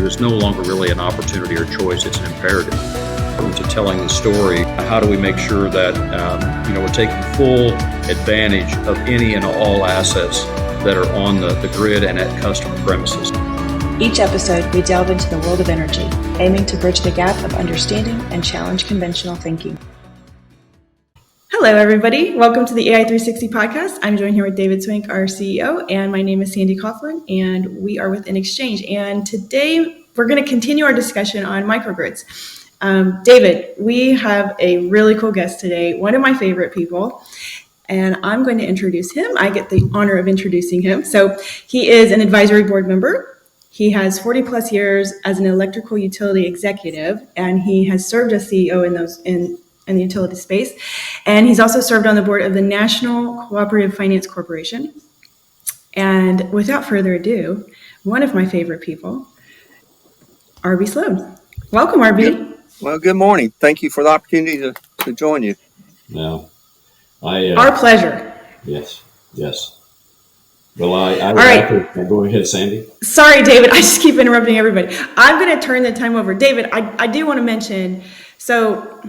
There's no longer really an opportunity or choice, it's an imperative. To telling the story, how do we make sure that we're taking full advantage of any and all assets that are on the grid and at customer premises. Each episode, we delve into the world of energy, aiming to bridge the gap of understanding and challenge conventional thinking. Hello, everybody. Welcome to the ei360 podcast. I'm joined here with David Swink, our CEO, and my name is Sandi Coughlin, and we are with In Exchange. And today, we're going to continue our discussion on microgrids. David, we have a really cool guest today, one of my favorite people, and I'm going to introduce him. I get the honor of introducing him. So he is an advisory board member. He has 40 plus years as an electrical utility executive, and he has served as CEO in the utility space. And he's also served on the board of the National Cooperative Finance Corporation. And without further ado, one of my favorite people, RB Sloan. Welcome, RB. Well, good morning. Thank you for the opportunity to join you. No, our pleasure. Yes. Well, I all right. Go ahead, Sandi. Sorry, David. I just keep interrupting everybody. I'm going to turn the time over. David, I do want to mention, so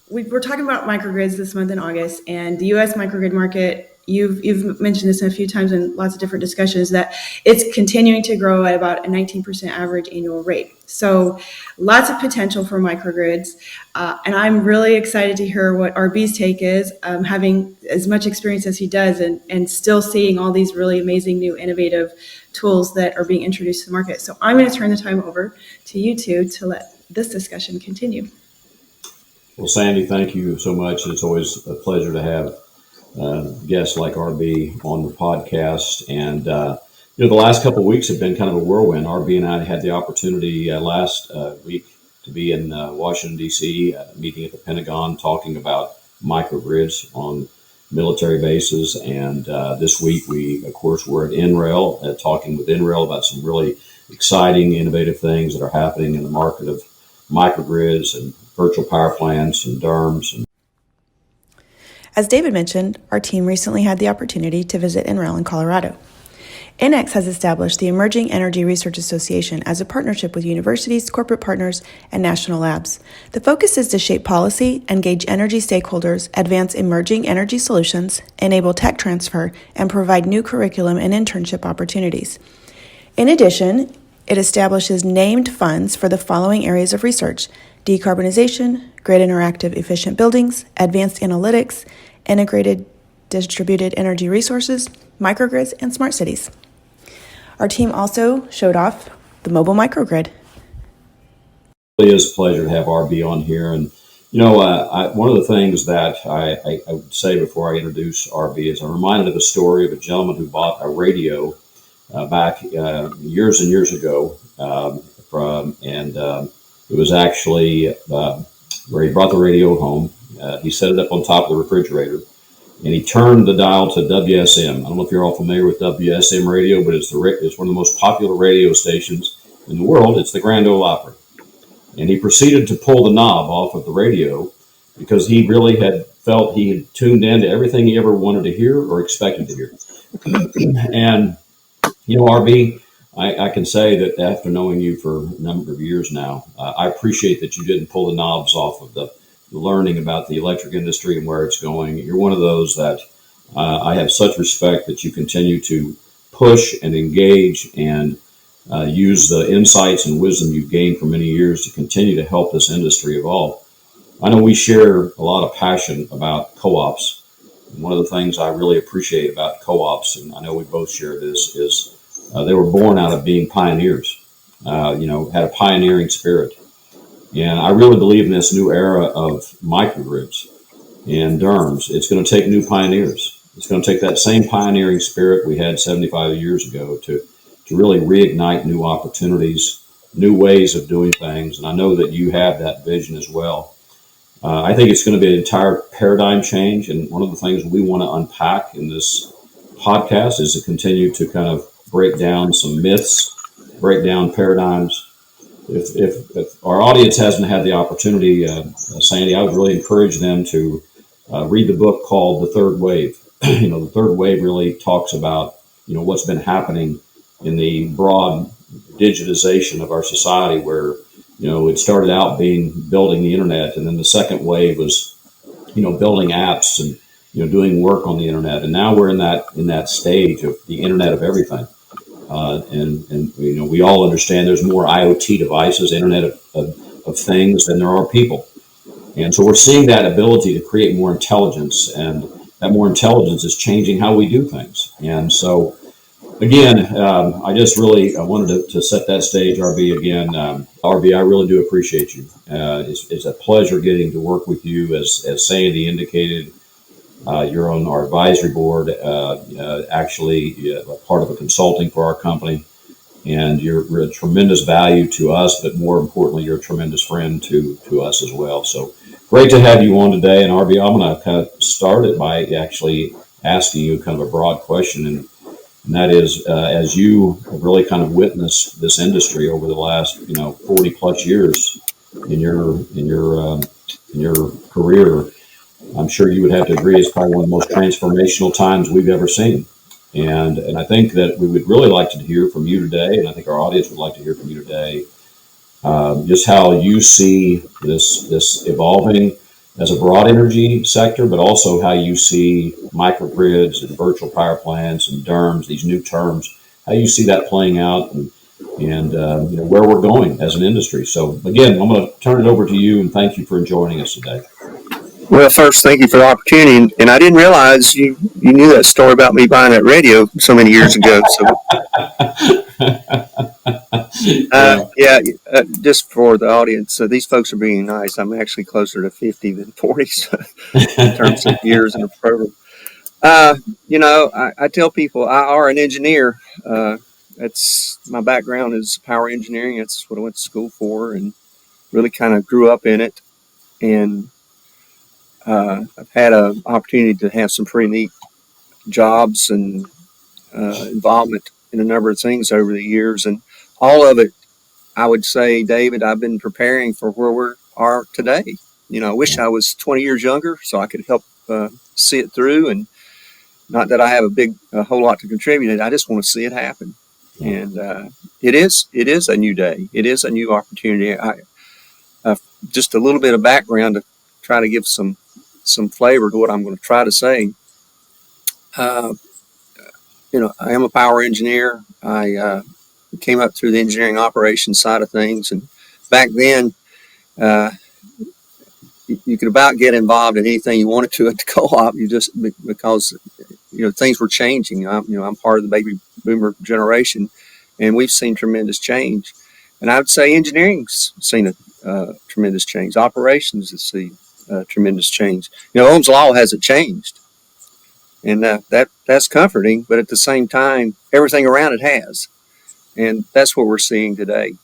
we're talking about microgrids this month in August, and the U.S. microgrid market, you've mentioned this a few times in lots of different discussions, that it's continuing to grow at about a 19% average annual rate. So lots of potential for microgrids. And I'm really excited to hear what RB's take is, having as much experience as he does and still seeing all these really amazing new innovative tools that are being introduced to the market. So I'm going to turn the time over to you two to let this discussion continue. Well, Sandi, thank you so much. It's always a pleasure to have guests like RB on the podcast. And, the last couple of weeks have been kind of a whirlwind. RB and I had the opportunity last week to be in Washington, D.C., meeting at the Pentagon, talking about microgrids on military bases. And this week, we, of course, were at NREL, talking with NREL about some really exciting, innovative things that are happening in the market of microgrids and virtual power plants and DERMS. As David mentioned, our team recently had the opportunity to visit NREL in Colorado. NX has established the Emerging Energy Research Association as a partnership with universities, corporate partners, and national labs. The focus is to shape policy, engage energy stakeholders, advance emerging energy solutions, enable tech transfer, and provide new curriculum and internship opportunities. In addition, it establishes named funds for the following areas of research: decarbonization, grid interactive efficient buildings, advanced analytics, integrated distributed energy resources, microgrids, and smart cities. Our team also showed off the mobile microgrid. It really is a pleasure to have RB on here. And, one of the things that I would say before I introduce RB is I'm reminded of a story of a gentleman who bought a radio back years and years ago. It was actually where he brought the radio home. He set it up on top of the refrigerator, and he turned the dial to WSM. I don't know if you're all familiar with WSM radio, but it's one of the most popular radio stations in the world. It's the Grand Ole Opry. And he proceeded to pull the knob off of the radio because he really had felt he had tuned in to everything he ever wanted to hear or expected to hear. And, RB, I can say that after knowing you for a number of years now, I appreciate that you didn't pull the knobs off of the learning about the electric industry and where it's going. You're one of those that I have such respect that you continue to push and engage and use the insights and wisdom you've gained for many years to continue to help this industry evolve. I know we share a lot of passion about co-ops. One of the things I really appreciate about co-ops, and I know we both share this, is they were born out of being pioneers, had a pioneering spirit. And I really believe in this new era of microgrids and DERMS. It's going to take new pioneers. It's going to take that same pioneering spirit we had 75 years ago to really reignite new opportunities, new ways of doing things. And I know that you have that vision as well. I think it's going to be an entire paradigm change. And one of the things we want to unpack in this podcast is to continue to kind of break down some myths, break down paradigms. If our audience hasn't had the opportunity, Sandi, I would really encourage them to read the book called The Third Wave. The third wave really talks about, what's been happening in the broad digitization of our society, where it started out being building the internet, and then the second wave was building apps and doing work on the internet, and now we're in that stage of the internet of everything. And we all understand there's more IoT devices, Internet of Things, than there are people. And so we're seeing that ability to create more intelligence, and that more intelligence is changing how we do things. And so, again, I just really wanted to set that stage, RB, again. RB, I really do appreciate you. It's a pleasure getting to work with you. As Sandy indicated, you're on our advisory board, actually part of a consulting for our company, and you're a tremendous value to us, but more importantly, you're a tremendous friend to us as well. So great to have you on today. And RB, I'm going to kind of start it by actually asking you kind of a broad question, and that is, as you have really kind of witnessed this industry over the last 40 plus years in your career, I'm sure you would have to agree it's probably one of the most transformational times we've ever seen. And I think that we would really like to hear from you today, and I think our audience would like to hear from you today, just how you see this evolving as a broad energy sector, but also how you see microgrids and virtual power plants and DERMS, these new terms, how you see that playing out, and where we're going as an industry. So again, I'm going to turn it over to you, and thank you for joining us today. Well, first, thank you for the opportunity. And I didn't realize you knew that story about me buying that radio so many years ago. So, just for the audience, these folks are being nice. I'm actually closer to 50 than 40 so, in terms of years in the program. I tell people I are an engineer. That's my background is power engineering. That's what I went to school for, and really kind of grew up in it. And I've had an opportunity to have some pretty neat jobs and involvement in a number of things over the years. And all of it, I would say, David, I've been preparing for where we are today. I wish I was 20 years younger so I could help see it through. And not that I have a whole lot to contribute. I just want to see it happen. And it is a new day. It is a new opportunity. Just a little bit of background to try to give some flavor to what I'm going to try to say. I am a power engineer. I came up through the engineering operations side of things, and back then, you could about get involved in anything you wanted to at the co-op. You just because things were changing. I'm part of the baby boomer generation, and we've seen tremendous change. And I would say engineering's seen a tremendous change. Operations has seen tremendous change. Ohm's law hasn't changed, and that's comforting. But at the same time, everything around it has, and that's what we're seeing today.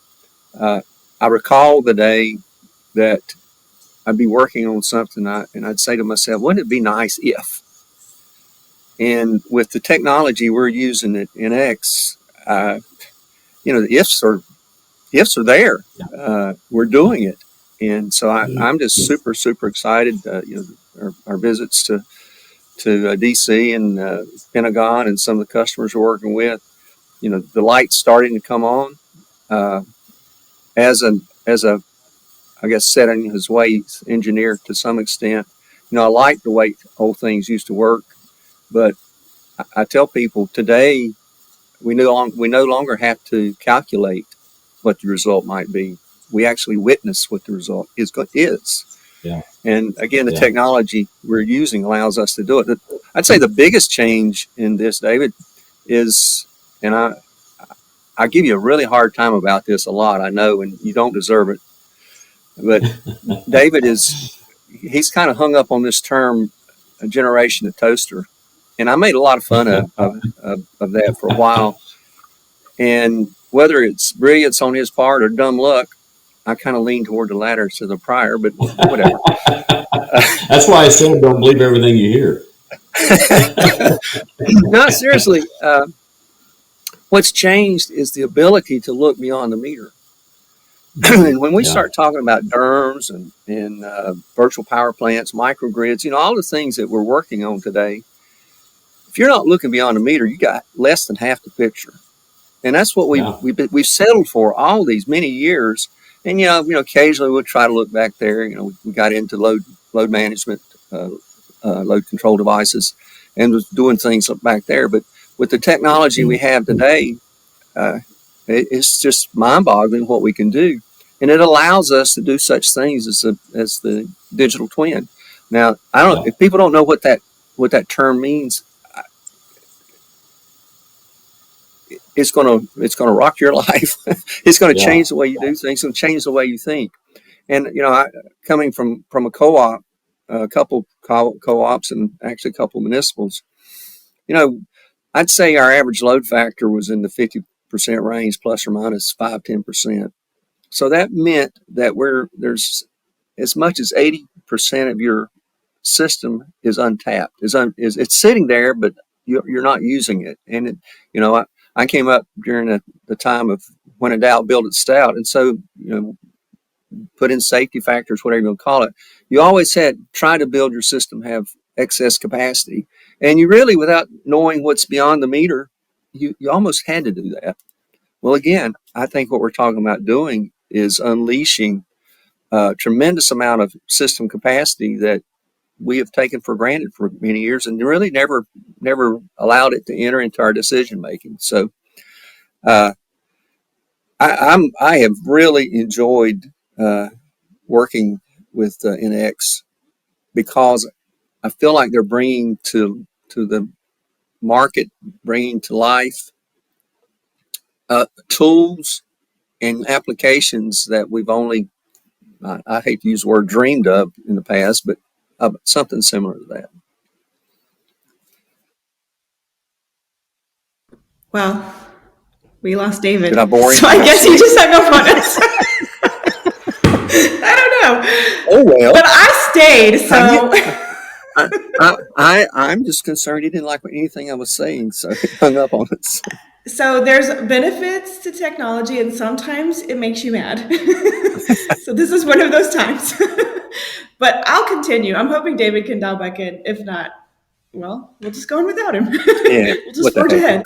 I recall the day that I'd be working on something, and I'd say to myself, "Wouldn't it be nice if?" And with the technology we're using at NX, the ifs are there. We're doing it. And so I'm just super, super excited. Our visits to DC and Pentagon and some of the customers we're working with, the light's starting to come on. As a I guess setting his ways engineer to some extent, I like the way old things used to work, but I tell people today we no longer have to calculate what the result might be. We actually witness what the result is. Yeah. And again, the technology we're using allows us to do it. I'd say the biggest change in this, David, is, and I give you a really hard time about this a lot, I know, and you don't deserve it. But David he's kind of hung up on this term, a generation of toaster. And I made a lot of fun of that for a while. And whether it's brilliance on his part or dumb luck, I kind of lean toward the latter to the prior, but whatever. That's why I said don't believe everything you hear. No, seriously. What's changed is the ability to look beyond the meter. And when we start talking about DERMS and virtual power plants, microgrids, all the things that we're working on today, if you're not looking beyond the meter, you got less than half the picture. And that's what we've settled for all these many years. And occasionally we'll try to look back there. We got into load management, load control devices, and was doing things back there. But with the technology we have today, it's just mind-boggling what we can do, and it allows us to do such things as the digital twin. Now, I don't if people don't know what that term means. It's gonna rock your life. It's gonna change the way you do things. It's gonna change the way you think. And coming from a co-op, a couple co-ops, and actually a couple municipals, I'd say our average load factor was in the 50% range, plus or minus 5-10%. So that meant that there's as much as 80% of your system is untapped. It's sitting there, but you're not using it. And I came up during the time of when a Dow built its stout, and so put in safety factors, whatever you want to call it. You always had try to build your system have excess capacity, and you really, without knowing what's beyond the meter, you almost had to do that. Well, again, I think what we're talking about doing is unleashing a tremendous amount of system capacity that we have taken for granted for many years, and really never allowed it to enter into our decision making. So, I have really enjoyed working with NX, because I feel like they're bringing to the market, bringing to life tools and applications that we've only, I hate to use the word dreamed of in the past, but something similar to that. Well, we lost David. Did I bore him? So I guess he just hung up on us. I don't know. Oh, well. But I stayed, so. I'm just concerned he didn't like anything I was saying, so he hung up on us. So there's benefits to technology, and sometimes it makes you mad. So this is one of those times. But I'll continue. I'm hoping David can dial back in. If not, well, we'll just go in without him. Yeah, we'll just forge ahead.